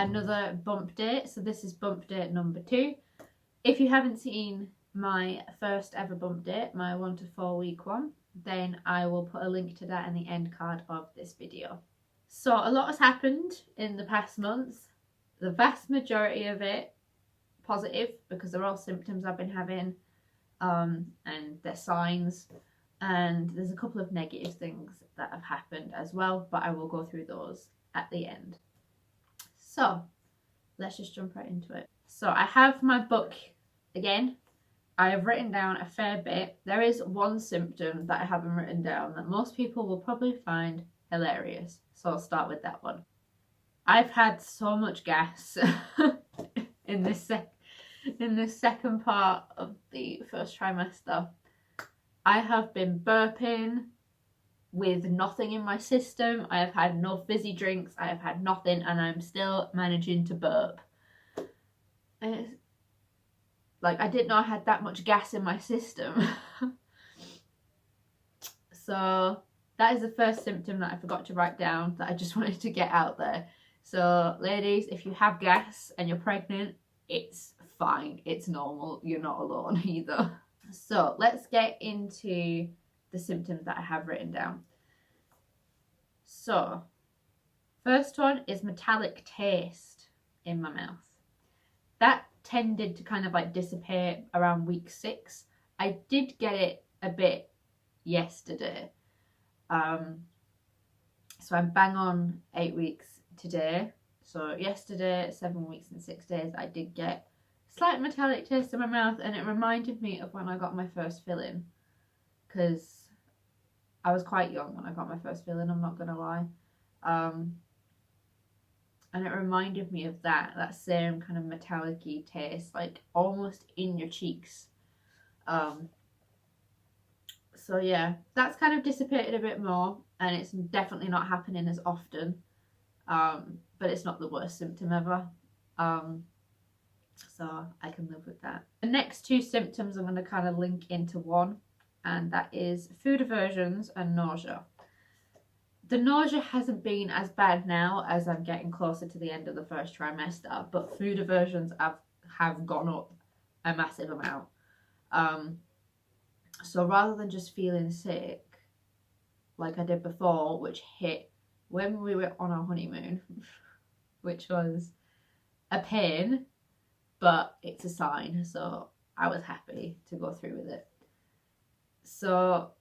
another bump date. So this is bump date number 2. If you haven't seen my first ever bump date, my 1 to 4 week one, then I will put a link to that in the end card of this video. So a lot has happened in the past months. The vast majority of it positive, because they're all symptoms I've been having, and they're signs. And there's a couple of negative things that have happened as well, but I will go through those at the end. So let's just jump right into it. So I have my book again. I have written down a fair bit. There is one symptom that I haven't written down that most people will probably find hilarious. So I'll start with that one. I've had so much gas in this second part of the first trimester. I have been burping with nothing in my system. I have had no fizzy drinks. I have had nothing, and I'm still managing to burp. And it's like, I didn't know I had that much gas in my system. So that is the first symptom that I forgot to write down that I just wanted to get out there. So ladies, if you have gas and you're pregnant, it's fine. It's normal. You're not alone either. So let's get into the symptoms that I have written down. So first one is metallic taste in my mouth. That tended to kind of like dissipate around week 6. I did get it a bit yesterday. So I'm bang on 8 weeks today. So yesterday, 7 weeks and 6 days, I did get slight metallic taste in my mouth, and it reminded me of when I got my first filling, because I was quite young when I got my first filling, I'm not gonna lie. And it reminded me of that same kind of metallic-y taste, like almost in your cheeks. So yeah, that's kind of dissipated a bit more, and it's definitely not happening as often, but it's not the worst symptom ever. So I can live with that. The next 2 symptoms I'm going to kind of link into one, and that is food aversions and nausea. The nausea hasn't been as bad now as I'm getting closer to the end of the first trimester, but food aversions have gone up a massive amount. So rather than just feeling sick like I did before, which hit when we were on our honeymoon, which was a pain, but it's a sign, so I was happy to go through with it. So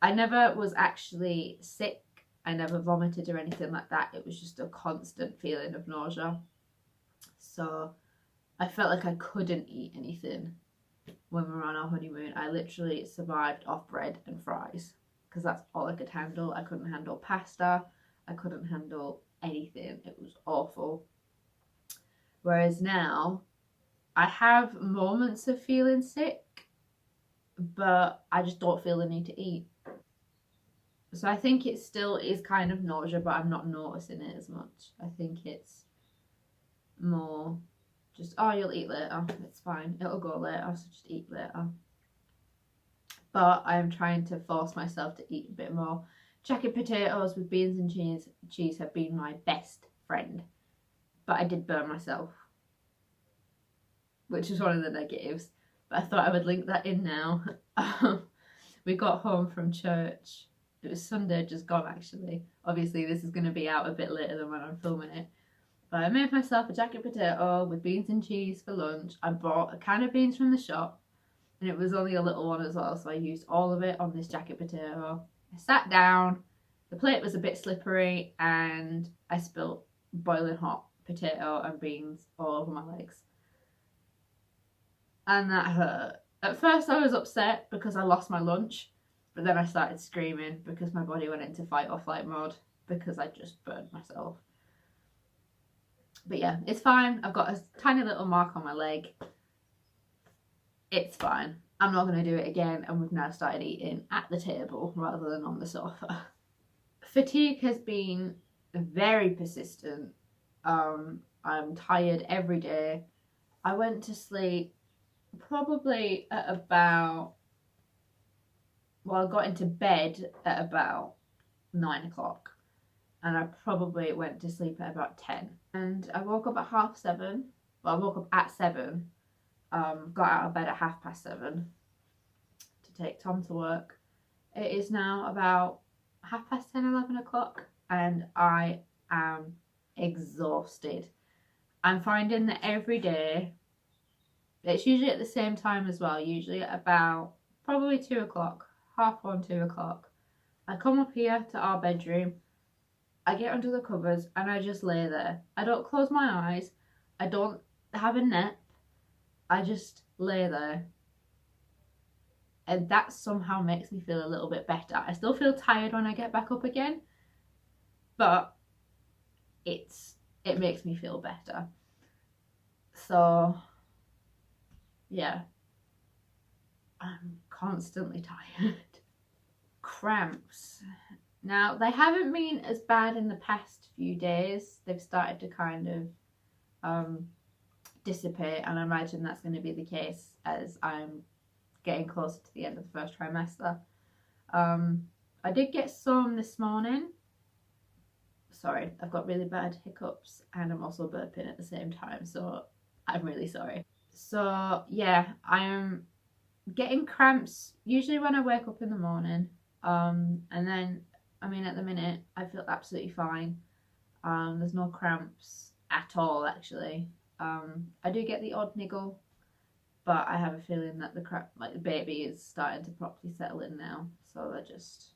I never was actually sick. I never vomited or anything like that. It was just a constant feeling of nausea. So I felt like I couldn't eat anything when we were on our honeymoon. I literally survived off bread and fries because that's all I could handle. I couldn't handle pasta. I couldn't handle anything. It was awful. Whereas now, I have moments of feeling sick, but I just don't feel the need to eat. So I think it still is kind of nausea, but I'm not noticing it as much. I think it's more just, oh, you'll eat later. It's fine. It'll go later, so just eat later. But I'm trying to force myself to eat a bit more. Jacket potatoes with beans and cheese have been my best friend. But I did burn myself, which is one of the negatives. But I thought I would link that in now. We got home from church. It was Sunday, just gone actually. Obviously this is going to be out a bit later than when I'm filming it. But I made myself a jacket potato with beans and cheese for lunch. I bought a can of beans from the shop, and it was only a little one as well, so I used all of it on this jacket potato. I sat down, the plate was a bit slippery, and I spilt boiling hot potato and beans all over my legs. And that hurt. At first I was upset because I lost my lunch, but then I started screaming because my body went into fight or flight mode because I just burned myself. But yeah, it's fine. I've got a tiny little mark on my leg. It's fine. I'm not going to do it again, and we've now started eating at the table rather than on the sofa. Fatigue has been very persistent. I'm tired every day. I went to sleep probably at about, well, I got into bed at about 9 o'clock, and I probably went to sleep at about 10. And I woke up at 7:30. Well, I woke up at 7, got out of bed at 7:30 to take Tom to work. It is now about 10:30, 11 o'clock, and I am exhausted. I'm finding that every day, it's usually at the same time as well, usually at about probably 2 o'clock, 1:30, 2 o'clock. I come up here to our bedroom, I get under the covers, and I just lay there. I don't close my eyes, I don't have a nap, I just lay there. And that somehow makes me feel a little bit better. I still feel tired when I get back up again, but it makes me feel better. So yeah, I'm constantly tired. Cramps. Now, they haven't been as bad in the past few days. They've started to kind of dissipate, and I imagine that's going to be the case as I'm getting closer to the end of the first trimester. I did get some this morning. Sorry, I've got really bad hiccups and I'm also burping at the same time, so I'm really sorry. So yeah, I am getting cramps usually when I wake up in the morning, and then, I mean, at the minute I feel absolutely fine. There's no cramps at all, actually. I do get the odd niggle, but I have a feeling that the baby is starting to properly settle in now, so they're just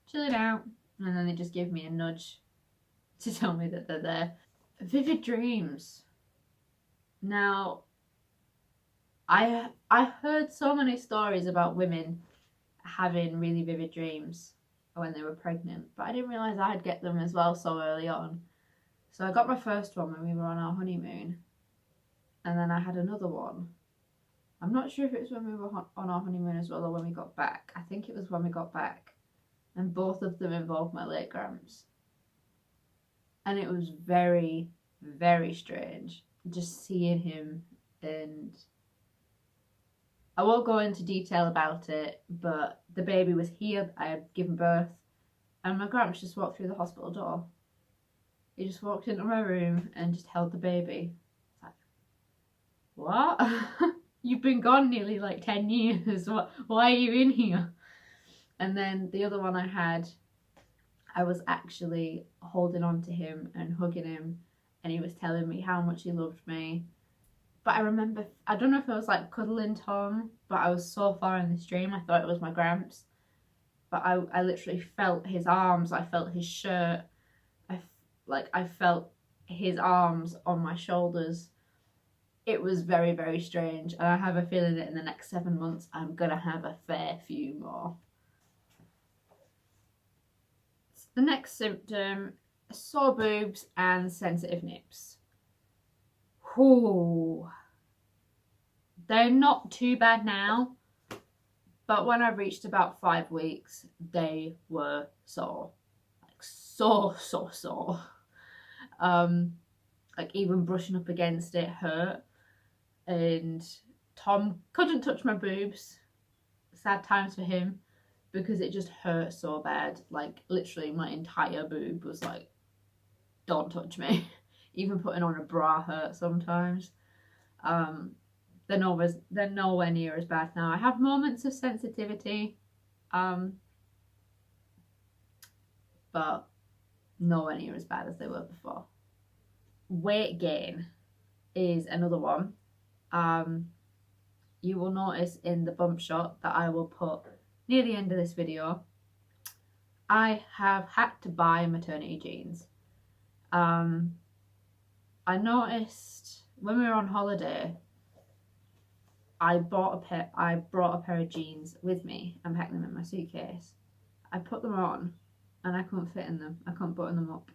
chilling out, and then they just give me a nudge to tell me that they're there. Vivid dreams. Now, I heard so many stories about women having really vivid dreams when they were pregnant, but I didn't realise I'd get them as well so early on. So I got my first one when we were on our honeymoon, and then I had another one. I'm not sure if it was when we were on our honeymoon as well or when we got back. I think it was when we got back, and both of them involved my late Gramps. And it was very, very strange just seeing him, and I won't go into detail about it, but the baby was here, I had given birth, and my Gramps just walked through the hospital door. He just walked into my room and just held the baby. It's like, what? You've been gone nearly like 10 years. Why are you in here? And then the other one I had, I was actually holding on to him and hugging him, and he was telling me how much he loved me. But I remember, I don't know if it was like cuddling Tom, but I was so far in this dream, I thought it was my Gramps. But I literally felt his arms, I felt his shirt, I felt his arms on my shoulders. It was very, very strange, and I have a feeling that in the next 7 months I'm gonna have a fair few more. The next symptom, sore boobs and sensitive nips. Ooh. They're not too bad now, but when I reached about 5 weeks, they were sore. Like so sore. Like even brushing up against it hurt. And Tom couldn't touch my boobs. Sad times for him, because it just hurt so bad. Like literally my entire boob was like, don't touch me. Even putting on a bra hurt sometimes. They're nowhere near as bad now. I have moments of sensitivity, but nowhere near as bad as they were before. Weight gain is another one. You will notice in the bump shot that I will put near the end of this video, I have had to buy maternity jeans. I noticed when we were on holiday, I brought a pair of jeans with me and packed them in my suitcase. I put them on and I couldn't fit in them. I couldn't button them up.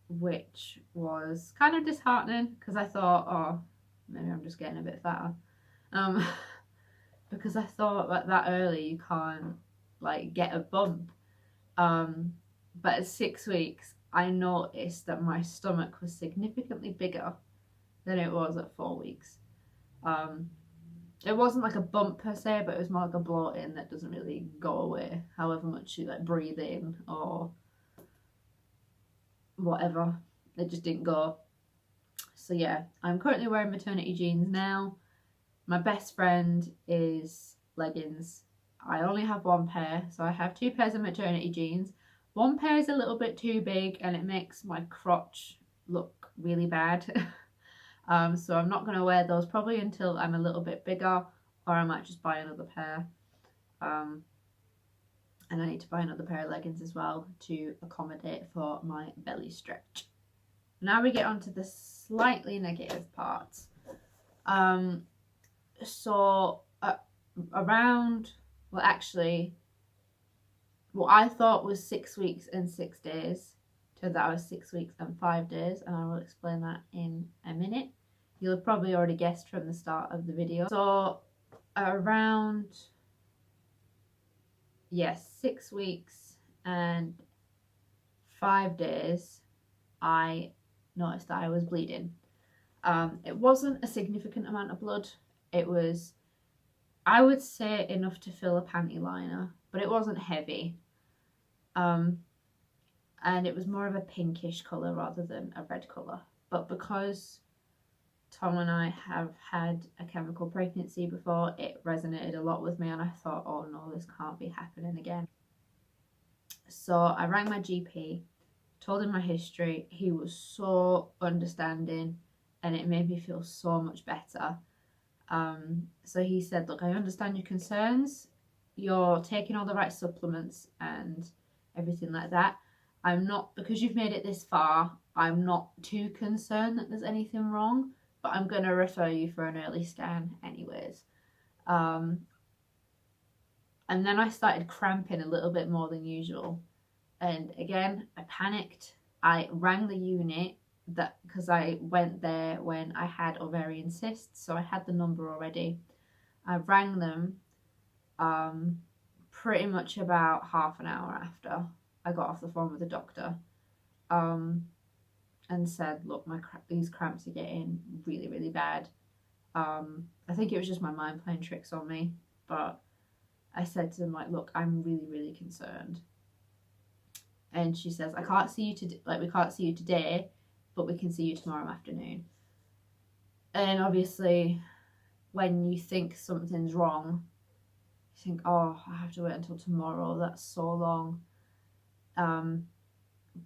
Which was kind of disheartening, because I thought, oh, maybe I'm just getting a bit fatter. Because I thought that early you can't like get a bump. But at 6 weeks, I noticed that my stomach was significantly bigger than it was at 4 weeks. it wasn't like a bump per se, but it was more like a bloating that doesn't really go away, however much you like breathe in or whatever. It just didn't go. So yeah, I'm currently wearing maternity jeans now. My best friend is leggings. I only have one pair, so I have 2 pairs of maternity jeans. One pair is a little bit too big and it makes my crotch look really bad. So I'm not going to wear those probably until I'm a little bit bigger, or I might just buy another pair. And I need to buy another pair of leggings as well to accommodate for my belly stretch. Now we get on to the slightly negative parts. So around, well actually, what I thought was 6 weeks and 6 days turned out I was 6 weeks and 5 days, and I will explain that in a minute. You'll have probably already guessed from the start of the video. So around, yes, 6 weeks and 5 days, I noticed that I was bleeding. It wasn't a significant amount of blood. It was, I would say, enough to fill a panty liner, but it wasn't heavy. And it was more of a pinkish colour rather than a red colour. But because Tom and I have had a chemical pregnancy before, it resonated a lot with me, and I thought, oh no, this can't be happening again. So I rang my GP, told him my history. He was so understanding and it made me feel so much better. So he said, look, I understand your concerns. You're taking all the right supplements and everything like that. I'm not, because you've made it this far, I'm not too concerned that there's anything wrong, but I'm going to refer you for an early scan anyways. And then I started cramping a little bit more than usual. And again, I panicked. I rang the unit, that because I went there when I had ovarian cysts, so I had the number already. I rang them pretty much about half an hour after I got off the phone with the doctor, and said, look, these cramps are getting really, really bad. I think it was just my mind playing tricks on me, but I said to them, like, look, I'm really, really concerned. And she says, I can't see you today, like, we can't see you today, but we can see you tomorrow afternoon. And obviously, when you think something's wrong, you think, oh, I have to wait until tomorrow, that's so long.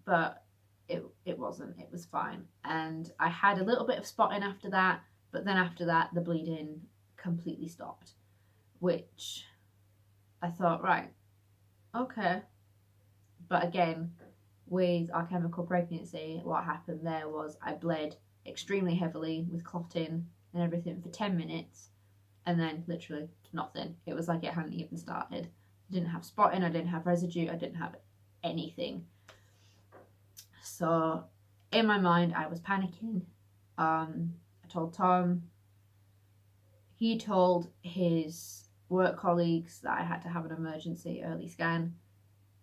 But it wasn't, it was fine. And I had a little bit of spotting after that, but then after that, the bleeding completely stopped, which I thought, right, okay. But again, with our chemical pregnancy, what happened there was I bled extremely heavily with clotting and everything for 10 minutes, and then literally nothing. It was like it hadn't even started. I didn't have spotting, I didn't have residue, I didn't have anything. So in my mind, I was panicking. I told Tom. He told his work colleagues that I had to have an emergency early scan.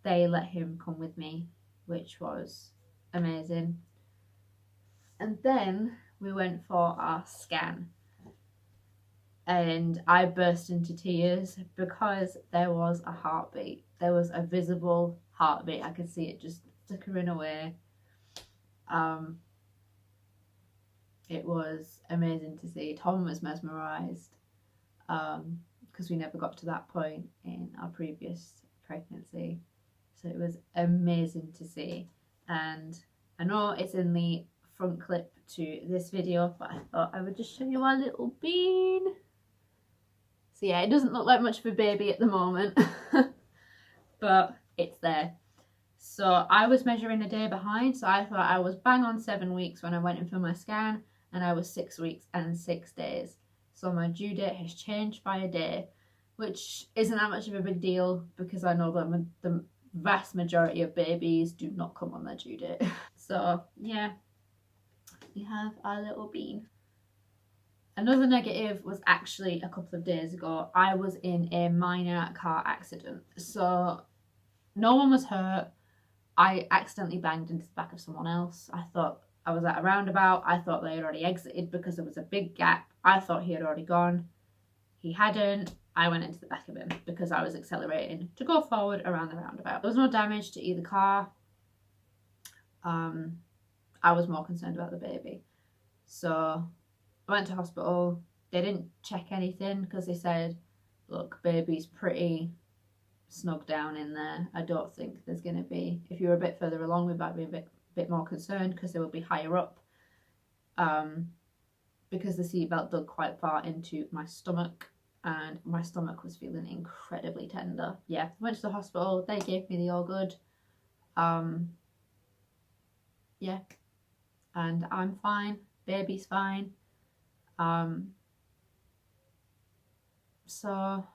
They let him come with me, which was amazing. And then we went for our scan. And I burst into tears because there was a heartbeat. There was a visible heartbeat. I could see it just flickering away. It was amazing to see. Tom was mesmerised because we never got to that point in our previous pregnancy. So it was amazing to see. And I know it's in the front clip to this video, but I thought I would just show you our little bean. So yeah, it doesn't look like much of a baby at the moment, but it's there. So I was measuring a day behind, so I thought I was bang on 7 weeks when I went in for my scan, and I was 6 weeks and 6 days. So my due date has changed by a day, which isn't that much of a big deal because I know that the vast majority of babies do not come on their due date. So yeah, we have our little bean. Another negative was actually a couple of days ago. I was in a minor car accident. So no one was hurt. I accidentally banged into the back of someone else. I thought I was at a roundabout. I thought they had already exited because there was a big gap. I thought he had already gone. he hadn't. I went into the back of him because I was accelerating to go forward around the roundabout. There was no damage to either car. I was more concerned about the baby. So I went to hospital. They didn't check anything because they said, look, baby's pretty snug down in there. I don't think there's going to be, if you're a bit further along, we might be a bit more concerned because they will be higher up. Because the seatbelt dug quite far into my stomach and my stomach was feeling incredibly tender. Yeah, went to the hospital. They gave me the all good. Yeah, and I'm fine. Baby's fine. So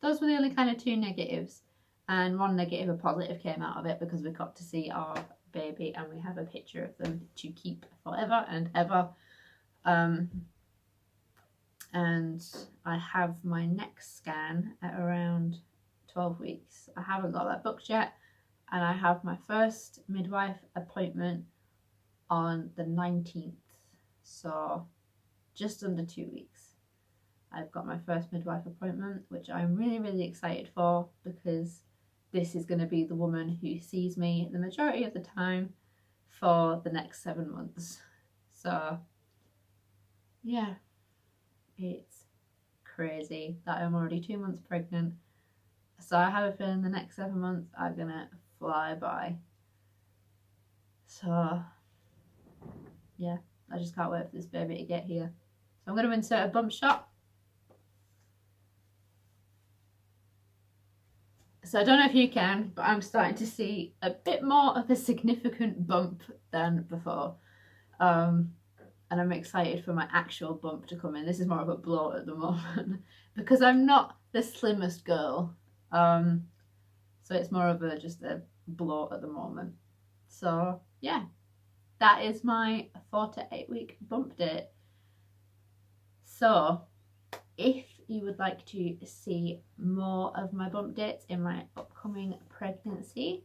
those were the only kind of two negatives, and one negative, a positive, came out of it because we got to see our baby and we have a picture of them to keep forever and ever. And I have my next scan at around 12 weeks. I haven't got that booked yet, and I have my first midwife appointment on the 19th, so just under 2 weeks. I've got my first midwife appointment, which I'm really, really excited for, because this is going to be the woman who sees me the majority of the time for the next 7 months. So yeah, it's crazy that I'm already 2 months pregnant. So I have a feeling the next 7 months are gonna fly by. So yeah, I just can't wait for this baby to get here. So I'm going to insert a bump shot. So I don't know if you can, but I'm starting to see a bit more of a significant bump than before. And I'm excited for my actual bump to come in. This is more of a blow at the moment because I'm not the slimmest girl. So it's more of just a blow at the moment. So yeah, that is my 4 to 8 week bump date. So if you would like to see more of my bump dates in my upcoming pregnancy,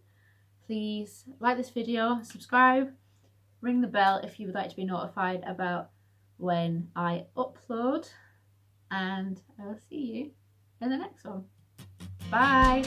please like this video, subscribe, ring the bell if you would like to be notified about when I upload, and I will see you in the next one. Bye!